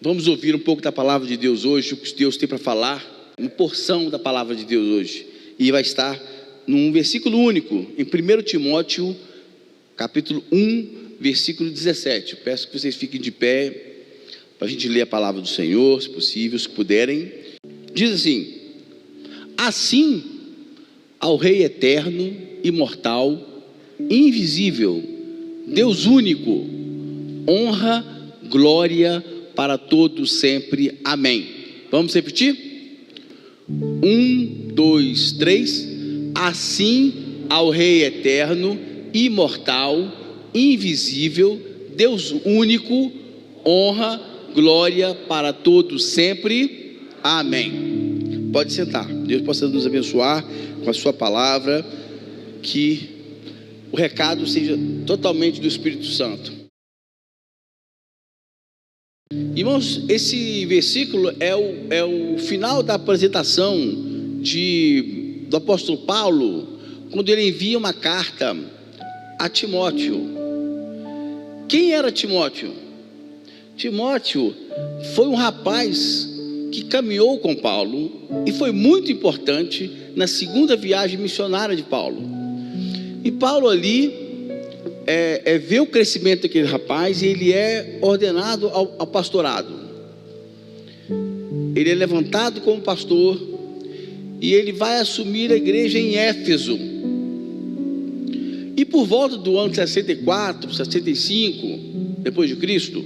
Vamos ouvir um pouco da palavra de Deus hoje, o que Deus tem para falar, uma porção da palavra de Deus hoje. E vai estar num versículo único, em 1 Timóteo, capítulo 1, versículo 17. Eu peço que vocês fiquem de pé, para a gente ler a palavra do Senhor, se possível, se puderem. Diz assim: assim, ao Rei eterno, imortal, invisível, Deus único, honra, glória para todos sempre. Amém. Vamos repetir? 1, 2, 3. Assim, ao Rei eterno, imortal, invisível, Deus único, honra, glória para todos sempre. Amém. Pode sentar. Deus possa nos abençoar com a sua palavra, que o recado seja totalmente do Espírito Santo. Irmãos, esse versículo é o final da apresentação do apóstolo Paulo, quando ele envia uma carta a Timóteo. Quem era Timóteo? Timóteo foi um rapaz que caminhou com Paulo e foi muito importante na segunda viagem missionária de Paulo. E Paulo ali vê o crescimento daquele rapaz e ele é ordenado ao pastorado. Ele é levantado como pastor e ele vai assumir a igreja em Éfeso. E por volta do ano 64, 65 depois de Cristo,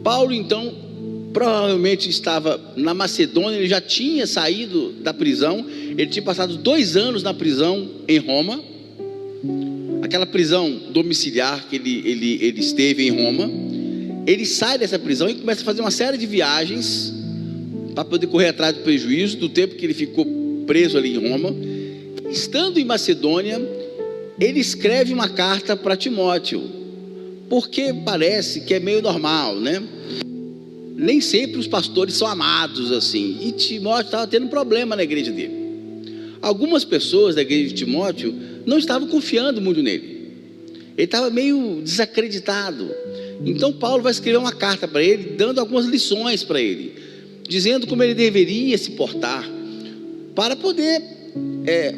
Paulo então provavelmente estava na Macedônia. Ele já tinha saído da prisão. Ele tinha passado 2 anos na prisão em Roma, aquela prisão domiciliar que ele esteve em Roma. Ele sai dessa prisão e começa a fazer uma série de viagens para poder correr atrás do prejuízo do tempo que ele ficou preso ali em Roma. Estando em Macedônia, ele escreve uma carta para Timóteo, porque parece que é meio normal, né? Nem sempre os pastores são amados assim, e Timóteo estava tendo um problema na igreja dele. Algumas pessoas da igreja de Timóteo não estavam confiando muito nele. Ele estava meio desacreditado. Então Paulo vai escrever uma carta para ele, dando algumas lições para ele, dizendo como ele deveria se portar para poder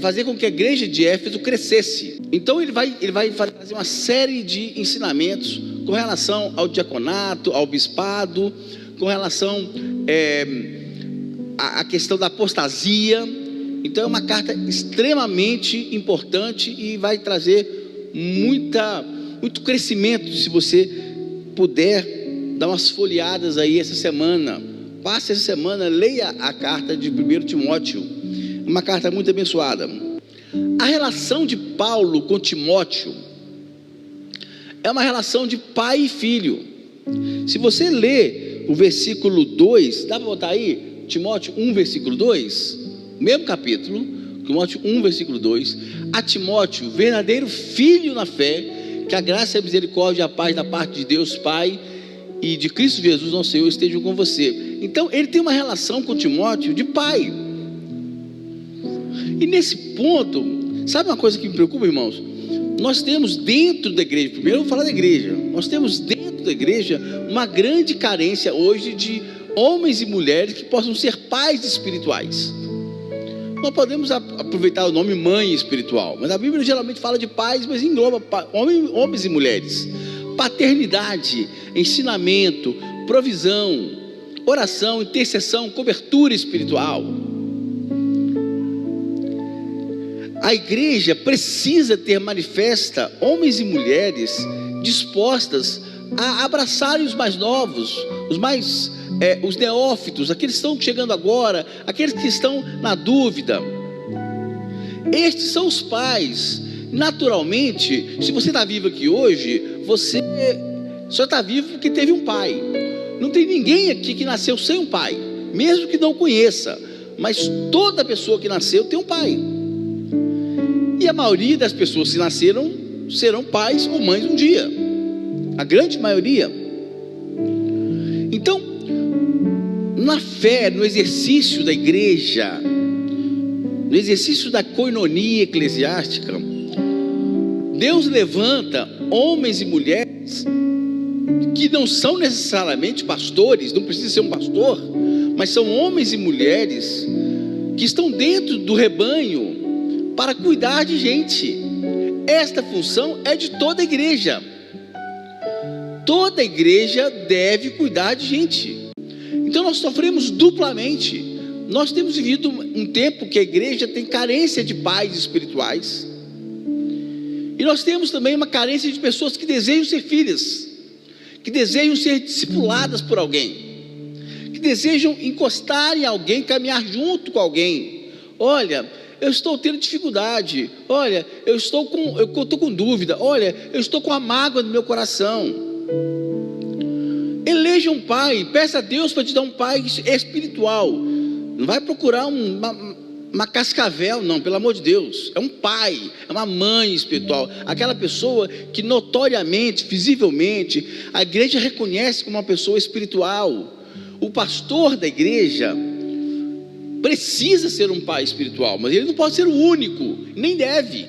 fazer com que a igreja de Éfeso crescesse. Então ele vai fazer uma série de ensinamentos com relação ao diaconato, ao bispado, com relação à questão da apostasia. Então é uma carta extremamente importante e vai trazer muito crescimento. Se você puder dar umas folheadas aí essa semana, passe essa semana, leia a carta de 1 Timóteo, uma carta muito abençoada. A relação de Paulo com Timóteo é uma relação de pai e filho. Se você ler o versículo 2, dá para botar aí? Timóteo 1, versículo 2, mesmo capítulo, Timóteo 1, versículo 2. A Timóteo, verdadeiro filho na fé, que a graça, a misericórdia e a paz da parte de Deus Pai e de Cristo Jesus nosso Senhor estejam com você. Então ele tem uma relação com Timóteo de pai. E nesse ponto, sabe uma coisa que me preocupa, irmãos? Nós temos dentro da igreja, primeiro eu vou falar da igreja, nós temos dentro da igreja uma grande carência hoje de homens e mulheres que possam ser pais espirituais. Nós podemos aproveitar o nome mãe espiritual, mas a Bíblia geralmente fala de pais, mas engloba homens e mulheres. Paternidade, ensinamento, provisão, oração, intercessão, cobertura espiritual. A igreja precisa ter manifesta homens e mulheres dispostas a abraçarem os mais novos, os neófitos, aqueles que estão chegando agora, aqueles que estão na dúvida. Estes são os pais. Naturalmente, se você está vivo aqui hoje, você só está vivo porque teve um pai. Não tem ninguém aqui que nasceu sem um pai, mesmo que não conheça, mas toda pessoa que nasceu tem um pai. E a maioria das pessoas que nasceram serão pais ou mães um dia, a grande maioria. Então, na fé, no exercício da igreja, no exercício da coinonia eclesiástica, Deus levanta homens e mulheres que não são necessariamente pastores, não precisa ser um pastor, mas são homens e mulheres que estão dentro do rebanho para cuidar de gente. Esta função é de toda a igreja. Toda a igreja deve cuidar de gente. Então nós sofremos duplamente. Nós temos vivido um tempo que a igreja tem carência de pais espirituais, e nós temos também uma carência de pessoas que desejam ser filhas, que desejam ser discipuladas por alguém, que desejam encostar em alguém, caminhar junto com alguém. Olha, eu estou tendo dificuldade, olha, eu estou com dúvida, olha, eu estou com a mágoa no meu coração. Eleja um pai, peça a Deus para te dar um pai espiritual. Não vai procurar uma cascavel, não, pelo amor de Deus. É um pai, é uma mãe espiritual, aquela pessoa que notoriamente, visivelmente, a igreja reconhece como uma pessoa espiritual. O pastor da igreja precisa ser um pai espiritual, mas ele não pode ser o único, nem deve.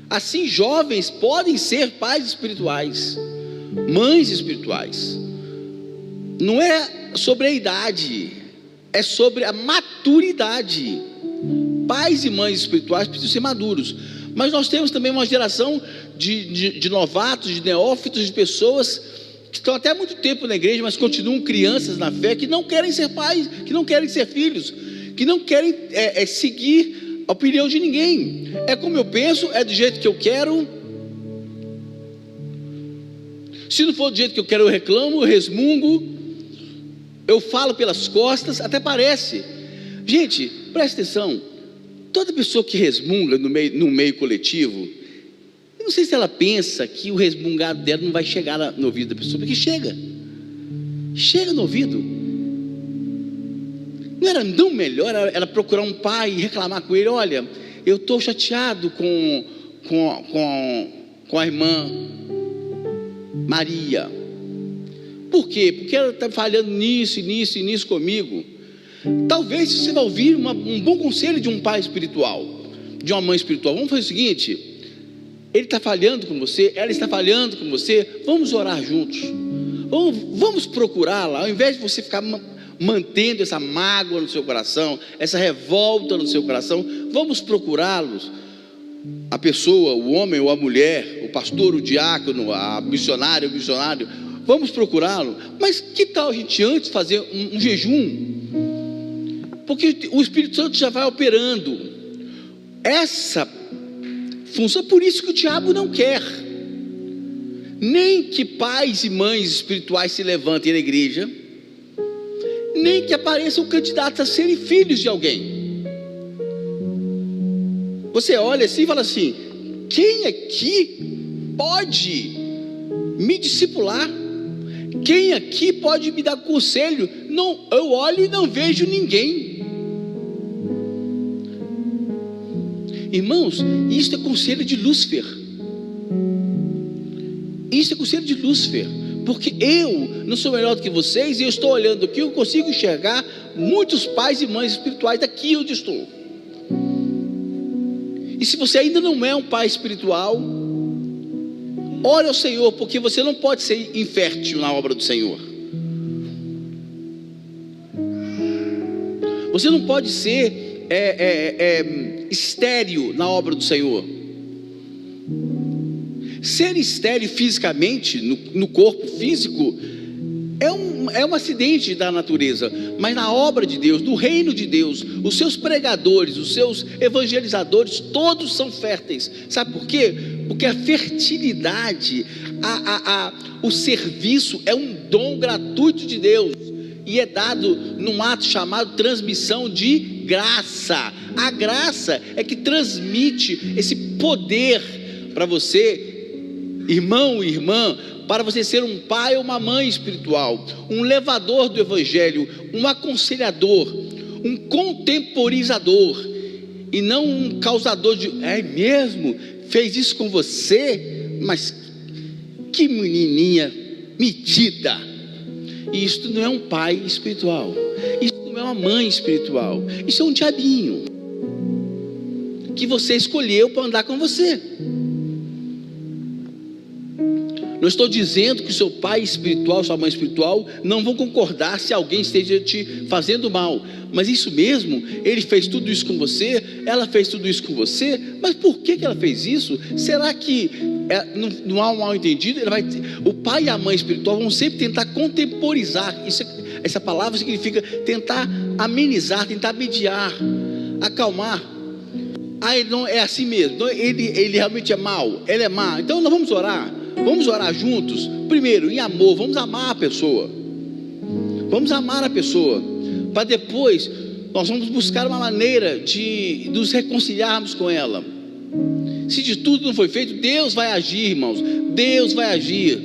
Assim, jovens podem ser pais espirituais, mães espirituais. Não é sobre a idade, é sobre a maturidade. Pais e mães espirituais precisam ser maduros. Mas nós temos também uma geração de novatos, de neófitos, de pessoas que estão até há muito tempo na igreja, mas continuam crianças na fé, que não querem ser pais, que não querem ser filhos, que não querem seguir a opinião de ninguém. É como eu penso, é do jeito que eu quero. Se não for do jeito que eu quero, eu reclamo, eu resmungo, eu falo pelas costas, até parece. Gente, presta atenção, toda pessoa que resmunga no meio coletivo, eu não sei se ela pensa que o resmungado dela não vai chegar no ouvido da pessoa, porque chega no ouvido. Não era não melhor ela procurar um pai e reclamar com ele: olha, eu estou chateado com a irmã Maria. Por quê? Porque ela está falhando nisso e nisso e nisso comigo. Talvez você vai ouvir um bom conselho de um pai espiritual, de uma mãe espiritual. Vamos fazer o seguinte: ele está falhando com você, ela está falhando com você, vamos orar juntos, vamos procurá-la, ao invés de você ficar mantendo essa mágoa no seu coração, essa revolta no seu coração, vamos procurá-los, a pessoa, o homem ou a mulher, o pastor, o diácono, a missionária, o missionário, vamos procurá-lo. Mas que tal a gente antes fazer um jejum? Porque o Espírito Santo já vai operando essa função. Por isso que o diabo não quer nem que pais e mães espirituais se levantem na igreja, nem que apareçam candidatos a serem filhos de alguém. Você olha assim e fala assim: quem aqui pode me discipular? Quem aqui pode me dar conselho? Não, eu olho e não vejo ninguém. Irmãos, isso é conselho de Lúcifer. Isso é conselho de Lúcifer. Porque eu não sou melhor do que vocês, e eu estou olhando aqui, eu consigo enxergar muitos pais e mães espirituais daqui onde estou. E se você ainda não é um pai espiritual, ore ao Senhor, porque você não pode ser infértil na obra do Senhor. Você não pode ser estéril na obra do Senhor. Ser estéril fisicamente, no corpo físico, é um acidente da natureza. Mas na obra de Deus, no reino de Deus, os seus pregadores, os seus evangelizadores, todos são férteis. Sabe por quê? Porque a fertilidade, o serviço é um dom gratuito de Deus, e é dado num ato chamado transmissão de graça. A graça é que transmite esse poder para você, irmão e irmã, para você ser um pai ou uma mãe espiritual, um levador do evangelho, um aconselhador, um contemporizador, e não um causador de: é mesmo? Fez isso com você? Mas que menininha metida. Isto não é um pai espiritual, isso não é uma mãe espiritual, isso é um diabinho que você escolheu para andar com você. Não estou dizendo que seu pai espiritual, sua mãe espiritual não vão concordar se alguém esteja te fazendo mal. Mas isso mesmo, ele fez tudo isso com você, ela fez tudo isso com você. Mas por que ela fez isso? Será que não há um mal entendido? O pai e a mãe espiritual vão sempre tentar contemporizar. Essa palavra significa tentar amenizar, tentar mediar, acalmar. Ele não é assim mesmo, então ele realmente é mau, ela é má. Então nós vamos orar. Vamos orar juntos. Primeiro, em amor, vamos amar a pessoa. Vamos amar a pessoa. Para depois, nós vamos buscar uma maneira de nos reconciliarmos com ela. Se de tudo não foi feito, Deus vai agir, irmãos. Deus vai agir.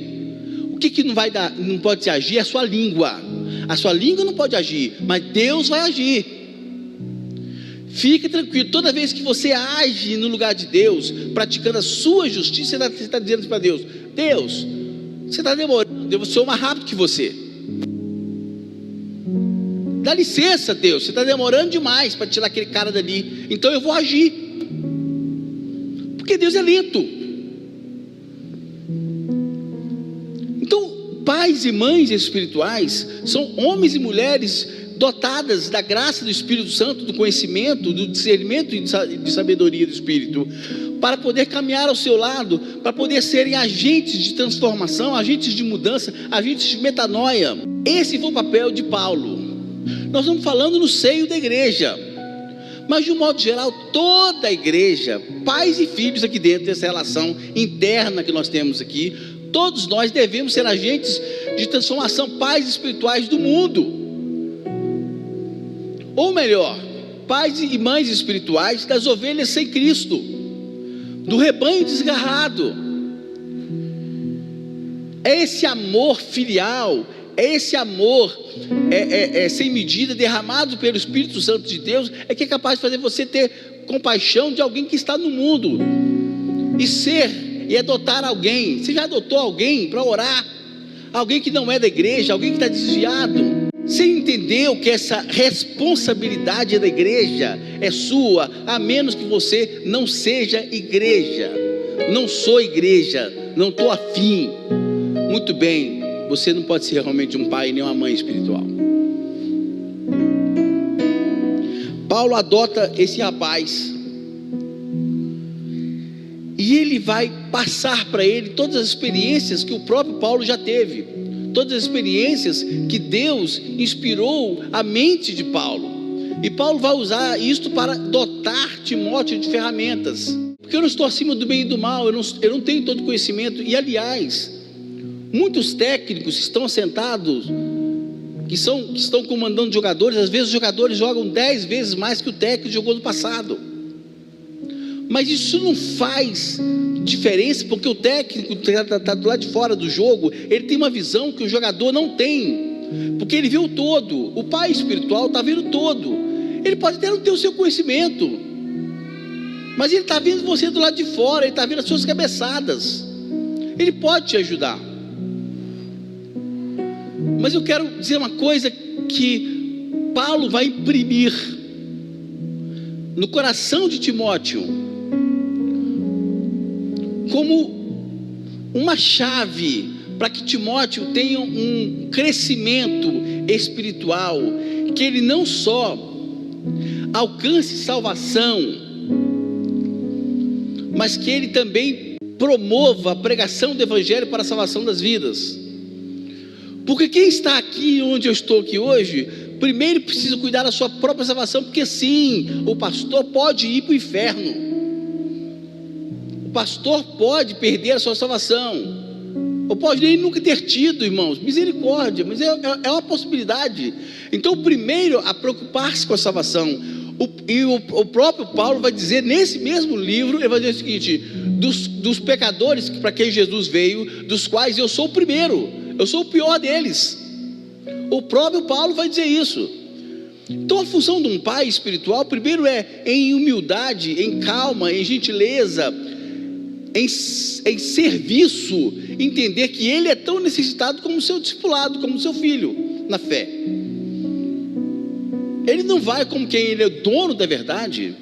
O que não vai dar, não pode se agir é a sua língua. A sua língua não pode agir, mas Deus vai agir. Fique tranquilo, toda vez que você age no lugar de Deus, praticando a sua justiça, você está dizendo para Deus: Deus, você está demorando, eu sou mais rápido que você. Dá licença, Deus, você está demorando demais para tirar aquele cara dali, então eu vou agir, porque Deus é lento. Então, pais e mães espirituais são homens e mulheres dotadas da graça do Espírito Santo, do conhecimento, do discernimento e de sabedoria do Espírito, para poder caminhar ao seu lado, para poder serem agentes de transformação, agentes de mudança, agentes de metanoia. Esse foi o papel de Paulo. Nós estamos falando no seio da igreja, mas de um modo geral, toda a igreja, pais e filhos aqui dentro dessa relação interna que nós temos aqui, todos nós devemos ser agentes de transformação, pais espirituais do mundo. Ou melhor, pais e mães espirituais das ovelhas sem Cristo, do rebanho desgarrado. É esse amor filial, é esse amor sem medida, derramado pelo Espírito Santo de Deus, é que é capaz de fazer você ter compaixão de alguém que está no mundo, e adotar alguém. Você já adotou alguém para orar? Alguém que não é da igreja, alguém que está desviado. Você entendeu que essa responsabilidade da igreja é sua, a menos que você não seja igreja. Não sou igreja, não estou afim. Muito bem, você não pode ser realmente um pai nem uma mãe espiritual. Paulo adota esse rapaz, e ele vai passar para ele todas as experiências que o próprio Paulo já teve, todas as experiências que Deus inspirou a mente de Paulo. E Paulo vai usar isto para dotar Timóteo de ferramentas, porque eu não estou acima do bem e do mal, eu não tenho todo conhecimento. E aliás, muitos técnicos estão sentados, que estão comandando jogadores. Às vezes os jogadores jogam 10 vezes mais que o técnico jogou no passado, mas isso não faz diferença, porque o técnico está do lado de fora do jogo, ele tem uma visão que o jogador não tem, porque ele viu o todo. O pai espiritual está vendo o todo. Ele pode até não ter o seu conhecimento, mas ele está vendo você do lado de fora, ele está vendo as suas cabeçadas, ele pode te ajudar. Mas eu quero dizer uma coisa que Paulo vai imprimir no coração de Timóteo, como uma chave para que Timóteo tenha um crescimento espiritual, que ele não só alcance salvação, mas que ele também promova a pregação do evangelho para a salvação das vidas. Porque quem está aqui onde eu estou aqui hoje, primeiro precisa cuidar da sua própria salvação, porque sim, o pastor pode ir para o inferno, o pastor pode perder a sua salvação, ou pode nem nunca ter tido, irmãos, misericórdia, mas é uma possibilidade. Então, primeiro a preocupar-se com a salvação. O próprio Paulo vai dizer nesse mesmo livro, ele vai dizer o seguinte: dos pecadores para quem Jesus veio, dos quais eu sou o primeiro, eu sou o pior deles. O próprio Paulo vai dizer isso. Então a função de um pai espiritual, primeiro é em humildade, em calma, em gentileza, em serviço, entender que ele é tão necessitado como o seu discipulado, como o seu filho na fé. Ele não vai como quem ele é dono da verdade,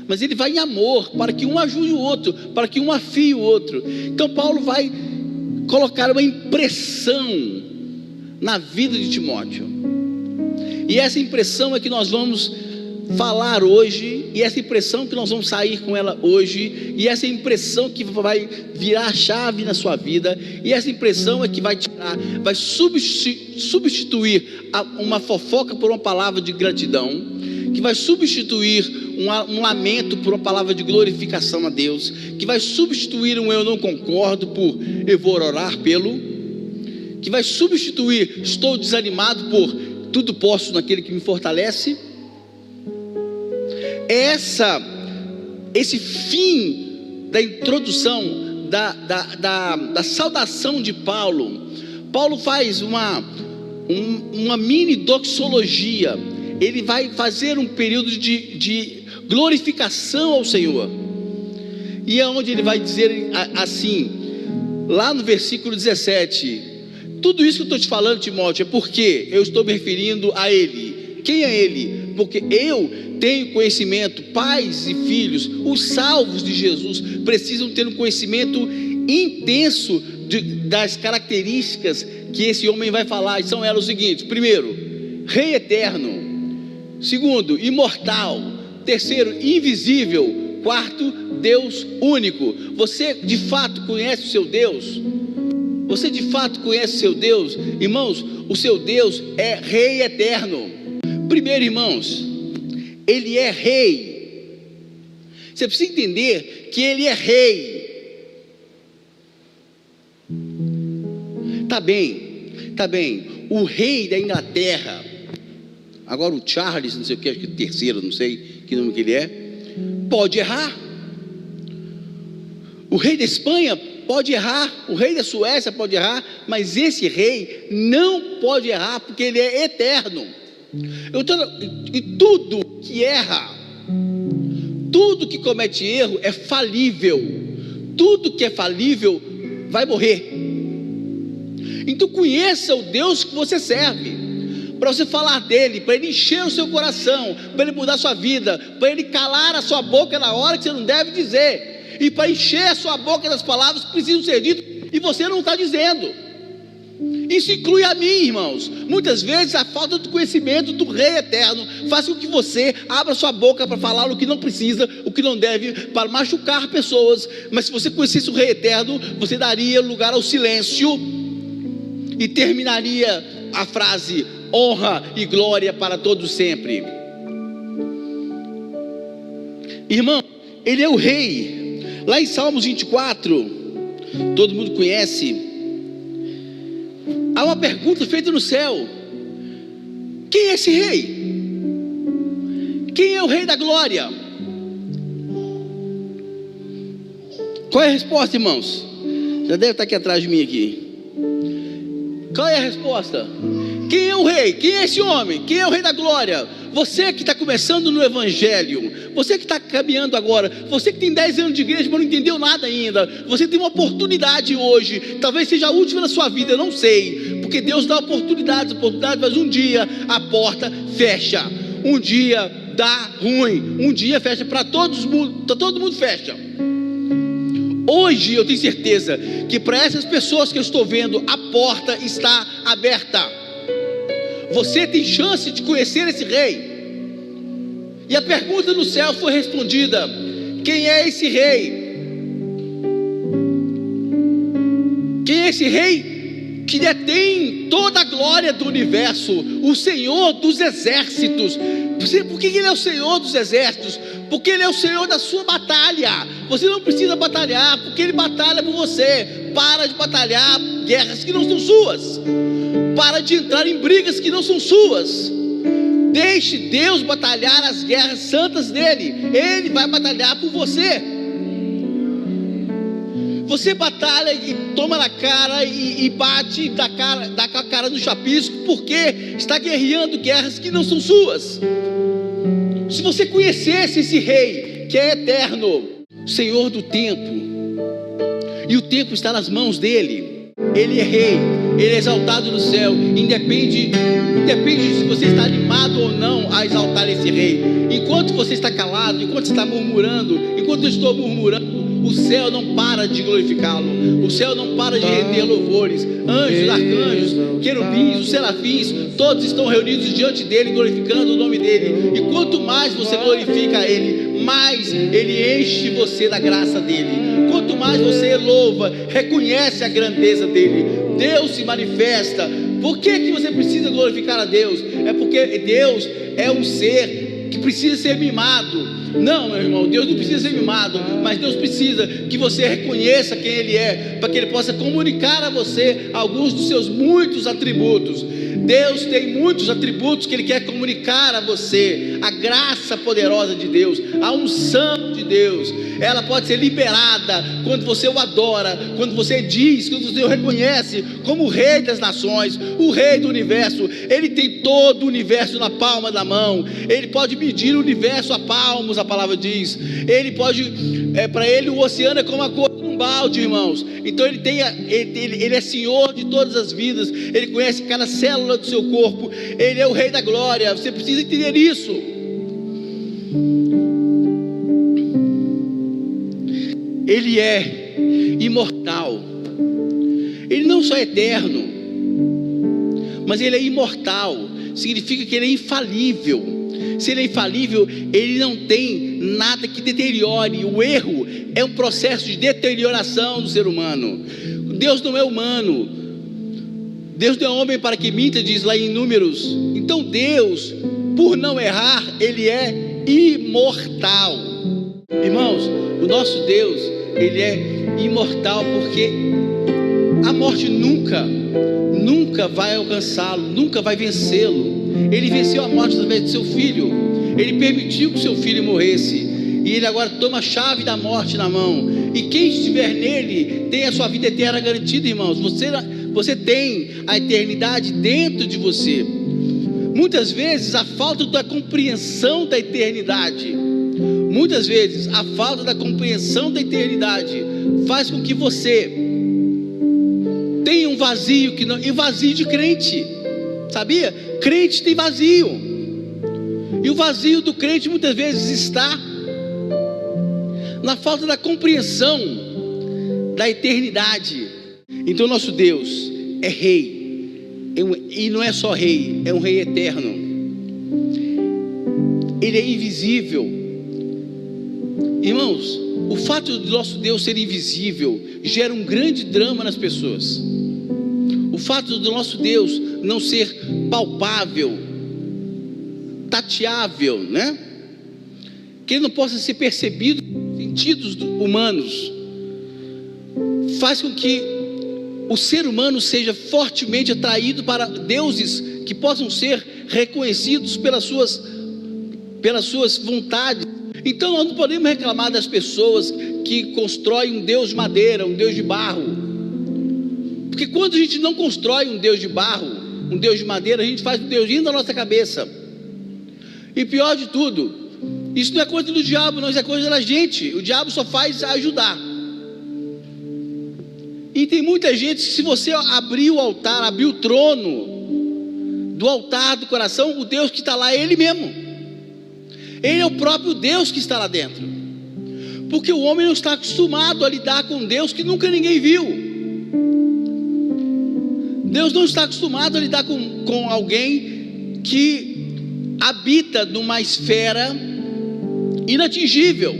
mas ele vai em amor, para que um ajude o outro, para que um afie o outro. Então Paulo vai colocar uma impressão na vida de Timóteo. E essa impressão é que nós vamos falar hoje, e essa impressão que nós vamos sair com ela hoje, e essa impressão que vai virar a chave na sua vida, e essa impressão é que vai substituir uma fofoca por uma palavra de gratidão, que vai substituir um lamento por uma palavra de glorificação a Deus, que vai substituir um eu não concordo por eu vou orar pelo, que vai substituir estou desanimado por tudo posso naquele que me fortalece. Esse fim da introdução, da saudação de Paulo. Paulo faz uma mini doxologia. Ele vai fazer um período de glorificação ao Senhor, e é onde ele vai dizer assim, lá no versículo 17: tudo isso que eu estou te falando, Timóteo, é porque eu estou me referindo a Ele. Quem é Ele? Porque eu tenho conhecimento, pais e filhos, os salvos de Jesus precisam ter um conhecimento intenso das características que esse homem vai falar, e são elas os seguintes: primeiro, Rei eterno; segundo, imortal; terceiro, invisível; quarto, Deus único. Você de fato conhece o seu Deus? Você de fato conhece o seu Deus? Irmãos, o seu Deus é Rei eterno. Primeiro, irmãos, Ele é Rei. Você precisa entender que Ele é Rei. Tá bem, o rei da Inglaterra, agora o Charles, não sei o que, acho que terceiro, não sei que nome que ele é, pode errar. O rei da Espanha pode errar, o rei da Suécia pode errar, mas esse rei não pode errar, porque ele é eterno. E tudo que erra, tudo que comete erro é falível. Tudo que é falível vai morrer. Então conheça o Deus que você serve, para você falar dele, para ele encher o seu coração, para ele mudar a sua vida, para ele calar a sua boca na hora que você não deve dizer, e para encher a sua boca das palavras que precisam ser ditas e você não está dizendo. Isso inclui a mim, irmãos. Muitas vezes a falta do conhecimento do Rei eterno faz com que você abra sua boca para falar o que não precisa, o que não deve, para machucar pessoas. Mas se você conhecesse o Rei eterno, você daria lugar ao silêncio e terminaria a frase: honra e glória para todos sempre. Irmão, Ele é o Rei. Lá em Salmos 24, todo mundo conhece, há uma pergunta feita no céu: quem é esse Rei? Quem é o Rei da glória? Qual é a resposta, irmãos? Já deve estar aqui atrás de mim aqui. Qual é a resposta? Quem é o Rei? Quem é esse homem? Quem é o Rei da glória? Você que está começando no Evangelho, você que está caminhando agora, você que tem 10 anos de igreja, mas não entendeu nada ainda, você tem uma oportunidade hoje, talvez seja a última na sua vida, eu não sei, porque Deus dá oportunidades, mas um dia a porta fecha, um dia dá ruim, um dia fecha para todo mundo fecha. Hoje eu tenho certeza que para essas pessoas que eu estou vendo, a porta está aberta. Você tem chance de conhecer esse Rei. E a pergunta no céu foi respondida: quem é esse Rei? Quem é esse Rei que detém toda a glória do universo, o Senhor dos exércitos? Por que Ele é o Senhor dos exércitos? Porque Ele é o Senhor da sua batalha. Você não precisa batalhar, porque Ele batalha por você. Para de batalhar guerras que não são suas. Para de entrar em brigas que não são suas. Deixe Deus batalhar as guerras santas dele. Ele vai batalhar por você. Você batalha e toma na cara e bate, dá com a cara no chapisco, porque está guerreando guerras que não são suas. Se você conhecesse esse Rei que é eterno, Senhor do tempo, e o tempo está nas mãos dele, Ele é Rei, Ele é exaltado no céu. Independe se você está animado ou não a exaltar esse Rei. Enquanto você está calado, enquanto você está murmurando, enquanto eu estou murmurando, o céu não para de glorificá-lo, o céu não para de render louvores. Anjos, arcanjos, querubins, os serafins, todos estão reunidos diante dele, glorificando o nome dele. E quanto mais você glorifica ele, mais ele enche você da graça dele. Quanto mais você louva, reconhece a grandeza dele, Deus se manifesta. Por que você precisa glorificar a Deus? É porque Deus é um ser que precisa ser mimado. Não, meu irmão, Deus não precisa ser mimado, mas Deus precisa que você reconheça quem Ele é, para que Ele possa comunicar a você alguns dos seus muitos atributos. Deus tem muitos atributos que Ele quer comunicar a você. A graça poderosa de Deus, a unção de Deus, ela pode ser liberada quando você o adora, quando você diz, quando você o reconhece como o Rei das nações, o Rei do universo. Ele tem todo o universo na palma da mão, Ele pode medir o universo a palmos, a palavra diz. Ele pode, para Ele o oceano é como a cor de um balde, irmãos. Então Ele é Senhor de todas as vidas, Ele conhece cada célula do seu corpo, Ele é o Rei da glória. Você precisa entender isso. Ele é imortal. Ele não só é eterno, mas Ele é imortal. Significa que Ele é infalível. Se Ele é infalível, Ele não tem nada que deteriore. O erro é um processo de deterioração do ser humano. Deus não é humano, Deus não é homem para que minta, diz lá em Números. Então Deus, por não errar, Ele é imortal. Irmãos, o nosso Deus, Ele é imortal, porque a morte nunca vai alcançá-lo, nunca vai vencê-lo. Ele venceu a morte através de seu filho. Ele permitiu que seu filho morresse, e Ele agora toma a chave da morte na mão. E quem estiver nele tem a sua vida eterna garantida, irmãos. Você tem a eternidade dentro de você. Muitas vezes a falta da compreensão da eternidade, faz com que você tenha um vazio, e vazio de crente, sabia? Crente tem vazio, e o vazio do crente muitas vezes está na falta da compreensão da eternidade. Então nosso Deus é Rei, e não é só Rei, é um Rei eterno. Ele é invisível. Irmãos, o fato de nosso Deus ser invisível gera um grande drama nas pessoas. O fato do nosso Deus não ser palpável, tateável, né? Que Ele não possa ser percebido com sentidos humanos, faz com que o ser humano seja fortemente atraído para deuses que possam ser reconhecidos pelas suas vontades. Então nós não podemos reclamar das pessoas que constroem um Deus de madeira, um Deus de barro, porque quando a gente não constrói um Deus de barro, um Deus de madeira, a gente faz um Deus da nossa cabeça. E pior de tudo, isso não é coisa do diabo, não, isso é coisa da gente. O diabo só faz ajudar. E tem muita gente que, se você abrir o altar, abrir o trono do altar do coração, o Deus que está lá é Ele mesmo. Ele é o próprio Deus que está lá dentro. Porque o homem não está acostumado a lidar com Deus que nunca ninguém viu. Deus não está acostumado a lidar com alguém que habita numa esfera inatingível,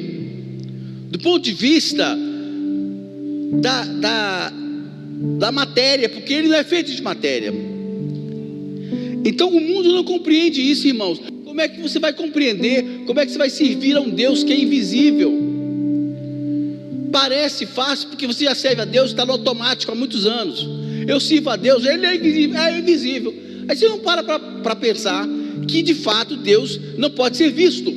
do ponto de vista da matéria, porque Ele não é feito de matéria. Então o mundo não compreende isso, irmãos. Como é que você vai compreender? Como é que você vai servir a um Deus que é invisível? Parece fácil, porque você já serve a Deus, está no automático há muitos anos. Eu sirvo a Deus, Ele é invisível. Aí você não para pensar que de fato Deus não pode ser visto.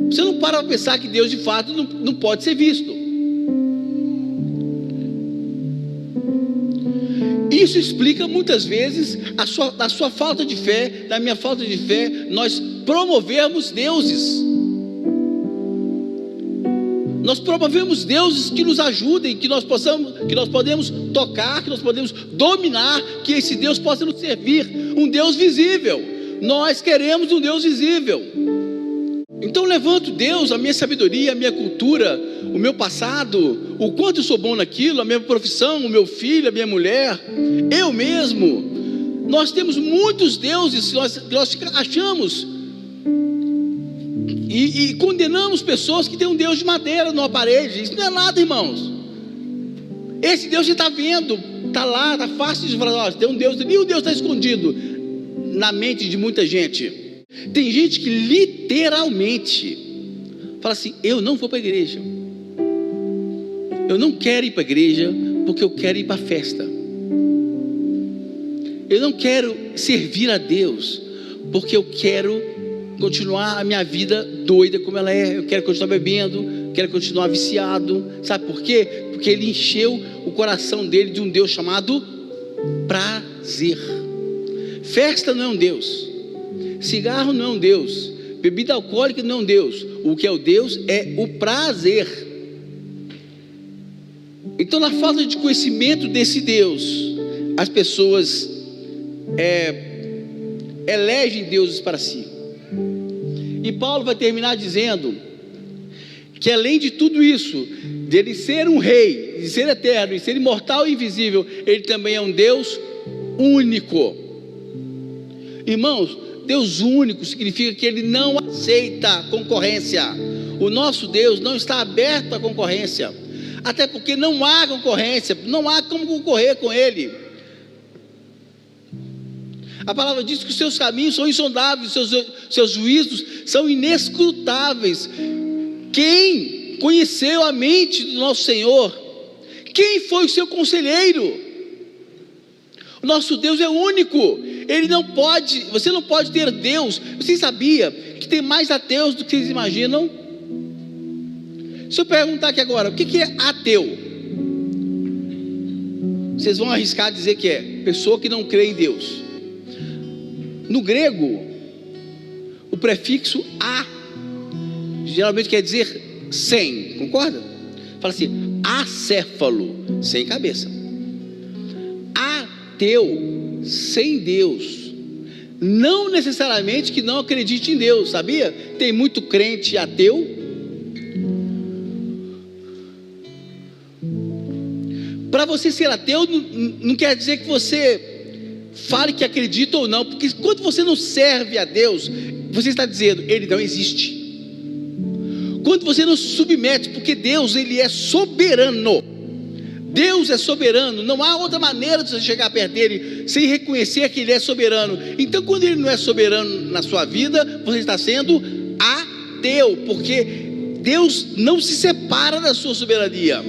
Você não para pensar que Deus de fato não pode ser visto. Isso explica muitas vezes a sua falta de fé, da minha falta de fé, nós promovemos deuses. Nós promovemos deuses que nos ajudem, que nós podemos tocar, que nós podemos dominar, que esse Deus possa nos servir, um Deus visível. Nós queremos um Deus visível. Então eu levanto Deus, a minha sabedoria, a minha cultura, o meu passado, o quanto eu sou bom naquilo, a minha profissão, o meu filho, a minha mulher, eu mesmo. Nós temos muitos deuses, nós achamos e condenamos pessoas que têm um Deus de madeira numa parede. Isso não é nada, irmãos. Esse Deus você está vendo, está lá, está fácil de falar, tem um Deus ali, e o Deus está escondido na mente de muita gente. Tem gente que literalmente fala assim: eu não vou para a igreja, eu não quero ir para a igreja porque eu quero ir para a festa, eu não quero servir a Deus porque eu quero continuar a minha vida doida como ela é, eu quero continuar bebendo, quero continuar viciado. Sabe por quê? Porque ele encheu o coração dele de um Deus chamado prazer. Festa não é um Deus, cigarro não é um Deus, bebida alcoólica não é um Deus. O que é o Deus é o prazer. Então, na falta de conhecimento desse Deus, as pessoas elegem deuses para si. E Paulo vai terminar dizendo que, além de tudo isso, dele ser um rei, de ser eterno, de ser imortal e invisível, ele também é um Deus único. Irmãos, Deus único significa que ele não aceita concorrência. O nosso Deus não está aberto à concorrência, até porque não há concorrência, não há como concorrer com ele. A palavra diz que os seus caminhos são insondáveis, seus juízos são inescrutáveis. Quem conheceu a mente do nosso Senhor? Quem foi o seu conselheiro? O nosso Deus é único. Ele não pode, você não pode ter Deus. Você sabia que tem mais ateus do que vocês imaginam? Se eu perguntar aqui agora, o que é ateu? Vocês vão arriscar dizer que é pessoa que não crê em Deus. No grego, o prefixo a geralmente quer dizer sem, concorda? Fala assim: acéfalo, sem cabeça. Ateu, sem Deus. Não necessariamente que não acredite em Deus, sabia? Tem muito crente ateu. Para você ser ateu não quer dizer que você fale que acredita ou não, porque quando você não serve a Deus, você está dizendo: ele não existe. Quando você não se submete, porque Deus, ele é soberano. Deus é soberano, não há outra maneira de você chegar perto dele sem reconhecer que ele é soberano. Então, quando ele não é soberano na sua vida, você está sendo ateu, porque Deus não se separa da sua soberania.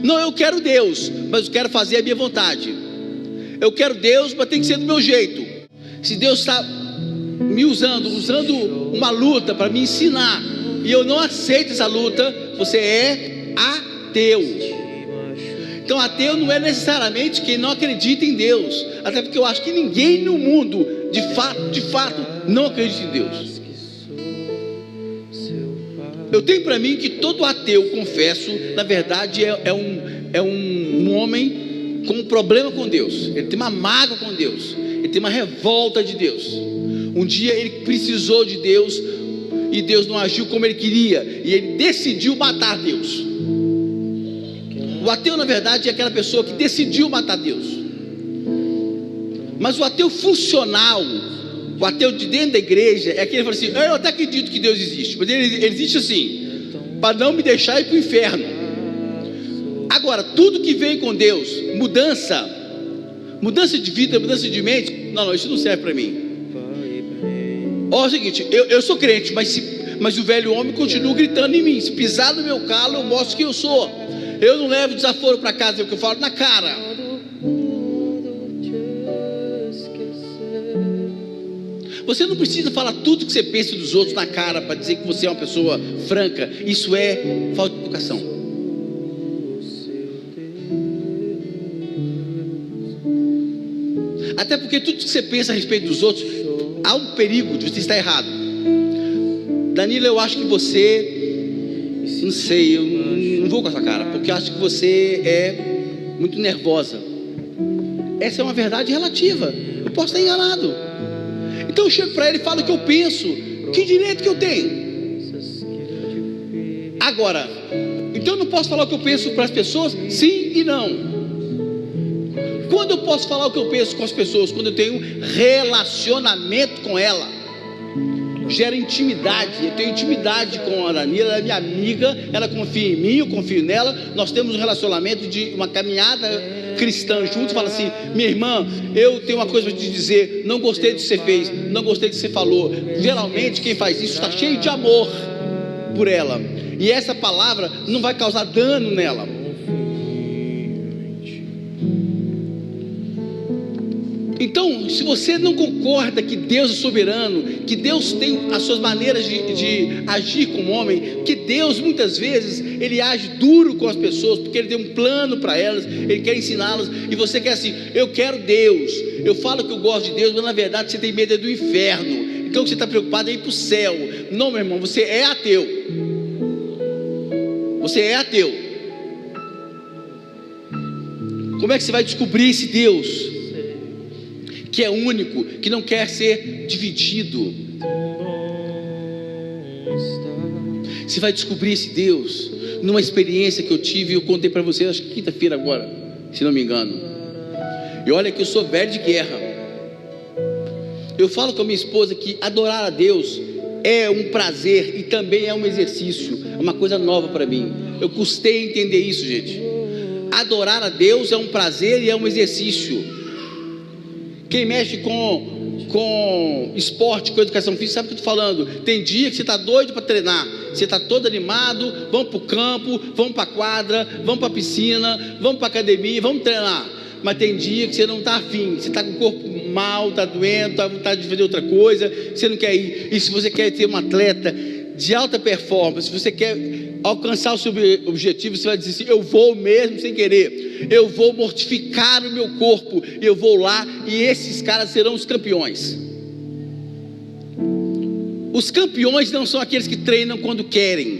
Não, eu quero Deus, mas eu quero fazer a minha vontade. Eu quero Deus, mas tem que ser do meu jeito. Se Deus está me usando uma luta para me ensinar, e eu não aceito essa luta, você é ateu. Então, ateu não é necessariamente quem não acredita em Deus, até porque eu acho que ninguém no mundo, de fato, não acredita em Deus. Eu tenho para mim que todo ateu, confesso, na verdade é um homem com um problema com Deus. Ele tem uma mágoa com Deus, ele tem uma revolta de Deus. Um dia ele precisou de Deus e Deus não agiu como ele queria, e ele decidiu matar Deus. O ateu, na verdade, é aquela pessoa que decidiu matar Deus. Mas o ateu funcional, o ateu de dentro da igreja, é aquele que fala assim: eu até acredito que Deus existe, mas ele existe assim, para não me deixar ir para o inferno. Agora, tudo que vem com Deus, mudança de vida, mudança de mente, não, isso não serve para mim. Ó, é o seguinte, eu sou crente, mas o velho homem continua gritando em mim. Se pisar no meu calo, eu mostro quem eu sou. Eu não levo desaforo para casa, é o que eu falo na cara. Você não precisa falar tudo que você pensa dos outros na cara para dizer que você é uma pessoa franca. Isso é falta de educação. Até porque tudo que você pensa a respeito dos outros, há um perigo de você estar errado. Danilo, eu acho que você, não sei, eu não vou com essa cara, porque eu acho que você é muito nervosa. Essa é uma verdade relativa, eu posso estar enganado. Então eu chego para ele e falo o que eu penso. Que direito que eu tenho? Agora, então eu não posso falar o que eu penso para as pessoas? Sim e não. Quando eu posso falar o que eu penso com as pessoas? Quando eu tenho relacionamento com ela, gera intimidade. Eu tenho intimidade com a Danila, ela é minha amiga, ela confia em mim, eu confio nela. Nós temos um relacionamento de uma caminhada cristã juntos. Fala assim: minha irmã, eu tenho uma coisa para te dizer, não gostei do que você fez, não gostei do que você falou. Geralmente quem faz isso está cheio de amor por ela, e essa palavra não vai causar dano nela. Então, se você não concorda que Deus é soberano, que Deus tem as suas maneiras de agir como homem, que Deus muitas vezes ele age duro com as pessoas, porque ele tem um plano para elas, ele quer ensiná-las, e você quer assim: eu quero Deus, eu falo que eu gosto de Deus, mas na verdade você tem medo do inferno, então você está preocupado em ir para o céu. Não, meu irmão, você é ateu. Você é ateu. Como é que você vai descobrir esse Deus que é único, que não quer ser dividido? Você vai descobrir esse Deus numa experiência que eu tive. Eu contei para vocês, acho que quinta-feira agora, se não me engano. E olha que eu sou velho de guerra. Eu falo com a minha esposa que adorar a Deus é um prazer e também é um exercício, é uma coisa nova para mim. Eu custei entender isso, gente. Adorar a Deus é um prazer e é um exercício. Quem mexe com esporte, com educação física, sabe o que eu estou falando. Tem dia que você está doido para treinar, você está todo animado, vamos para o campo, vamos para a quadra, vamos para a piscina, vamos para a academia, vamos treinar. Mas tem dia que você não está afim, você está com o corpo mal, está doendo, está com vontade de fazer outra coisa, você não quer ir. E se você quer ser um atleta de alta performance, se você quer alcançar o seu objetivo, você vai dizer assim: eu vou mesmo sem querer, eu vou mortificar o meu corpo, eu vou lá, e esses caras serão os campeões. Os campeões não são aqueles que treinam quando querem,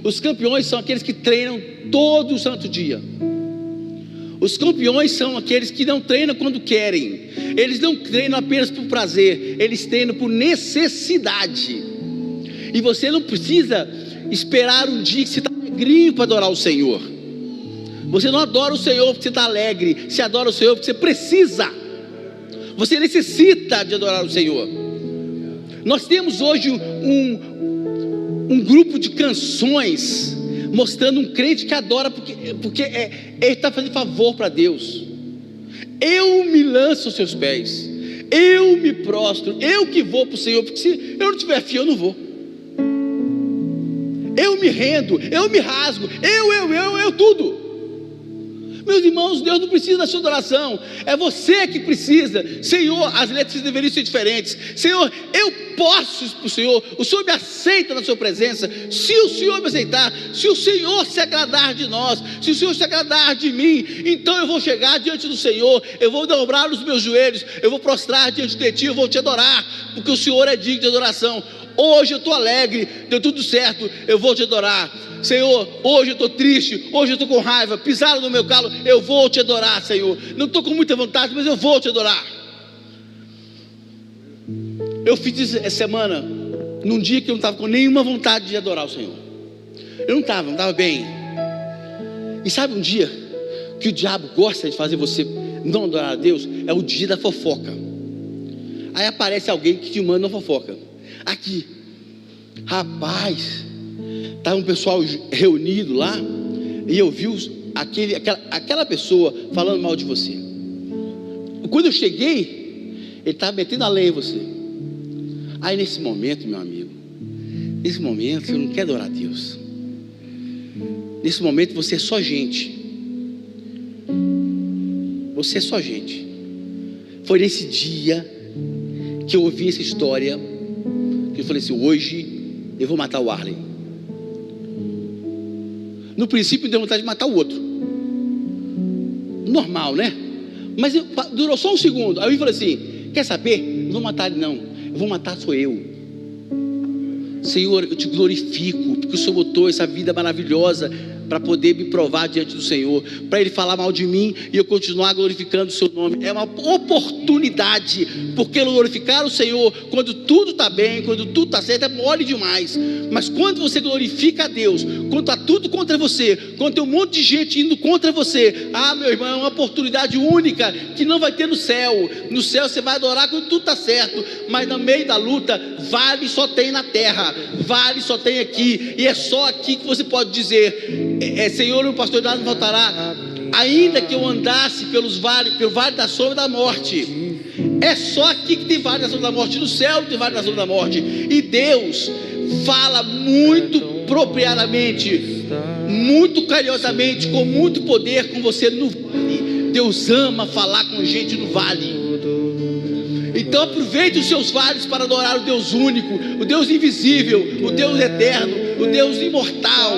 os campeões são aqueles que treinam todo o santo dia. Os campeões são aqueles que não treinam quando querem, eles não treinam apenas por prazer, eles treinam por necessidade. E você não precisa esperar um dia que você está alegrinho para adorar o Senhor. Você não adora o Senhor porque você está alegre, você adora o Senhor porque você precisa, você necessita de adorar o Senhor. Nós temos hoje um grupo de canções mostrando um crente que adora porque ele está fazendo favor para Deus. Eu me lanço aos seus pés, eu me prostro, eu que vou para o Senhor, porque se eu não tiver fim eu não vou. Eu me rendo, eu me rasgo, eu tudo. Meus irmãos, Deus não precisa da sua adoração, é você que precisa. Senhor, as letras deveriam ser diferentes. Senhor, eu posso para o Senhor me aceita na sua presença. Se o Senhor me aceitar, se o Senhor se agradar de nós, se o Senhor se agradar de mim, então eu vou chegar diante do Senhor, eu vou dobrar os meus joelhos, eu vou prostrar diante de Ti, eu vou Te adorar, porque o Senhor é digno de adoração. Hoje eu estou alegre, deu tudo certo, eu vou Te adorar. Senhor, hoje eu estou triste, hoje eu estou com raiva, pisaram no meu calo, eu vou Te adorar, Senhor. Não estou com muita vontade, mas eu vou Te adorar. Eu fiz isso essa semana, num dia que eu não estava com nenhuma vontade de adorar o Senhor. Eu não estava bem. E sabe um dia que o diabo gosta de fazer você não adorar a Deus? É o dia da fofoca. Aí aparece alguém que te manda uma fofoca. Aqui, rapaz, estava um pessoal reunido lá, e eu vi aquela pessoa falando mal de você. Quando eu cheguei, ele estava metendo a lei em você. Aí nesse momento, meu amigo, nesse momento você não quer adorar a Deus. Nesse momento você é só gente. Você é só gente. Foi nesse dia que eu ouvi essa história, eu falei assim: hoje eu vou matar o Arlen. No princípio me deu vontade de matar o outro, normal, né? Mas durou só um segundo. Aí eu falei assim: quer saber? Não vou matar ele não, eu vou matar sou eu. Senhor, eu Te glorifico, porque o Senhor botou essa vida maravilhosa para poder me provar diante do Senhor, para Ele falar mal de mim e eu continuar glorificando o seu nome. É uma oportunidade, porque glorificar o Senhor quando tudo está bem, quando tudo está certo, é mole demais. Mas quando você glorifica a Deus, quando está tudo contra você, quando tem um monte de gente indo contra você, meu irmão, é uma oportunidade única que não vai ter no céu. No céu você vai adorar quando tudo está certo, mas no meio da luta, vale só tem na terra, vale só tem aqui, e é só aqui que você pode dizer: Senhor, meu pastor, nada me faltará, ainda que eu andasse pelo vale da sombra da morte. É só aqui que tem vale da sombra da morte, no céu tem vale da sombra da morte. E Deus fala muito propriamente, muito carinhosamente, com muito poder com você no vale. Deus ama falar com gente no vale. Então aproveite os seus vales para adorar o Deus único, o Deus invisível, o Deus eterno, o Deus imortal.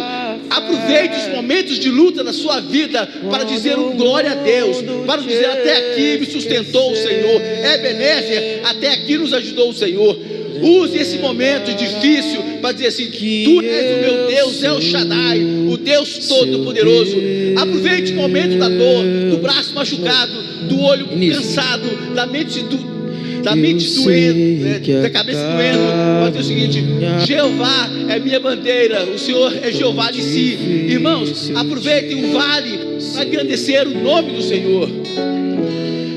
Aproveite os momentos de luta da sua vida para dizer um glória a Deus, para dizer: até aqui me sustentou o Senhor, Ebenezer, até aqui nos ajudou o Senhor. Use esse momento difícil para dizer assim: tu és o meu Deus, El Shaddai, o Deus Todo-Poderoso. Aproveite o momento da dor, do braço machucado, do olho cansado, da mente doendo, da cabeça doendo. Pode dizer o seguinte: Jeová é minha bandeira, o Senhor é Jeová de si. Irmãos, aproveitem o vale para engrandecer o nome do Senhor.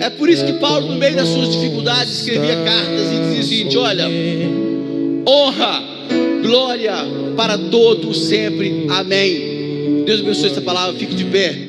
É por isso que Paulo, no meio das suas dificuldades, escrevia cartas e dizia o seguinte: olha, honra, glória para todos sempre, amém. Deus abençoe essa palavra, fique de pé.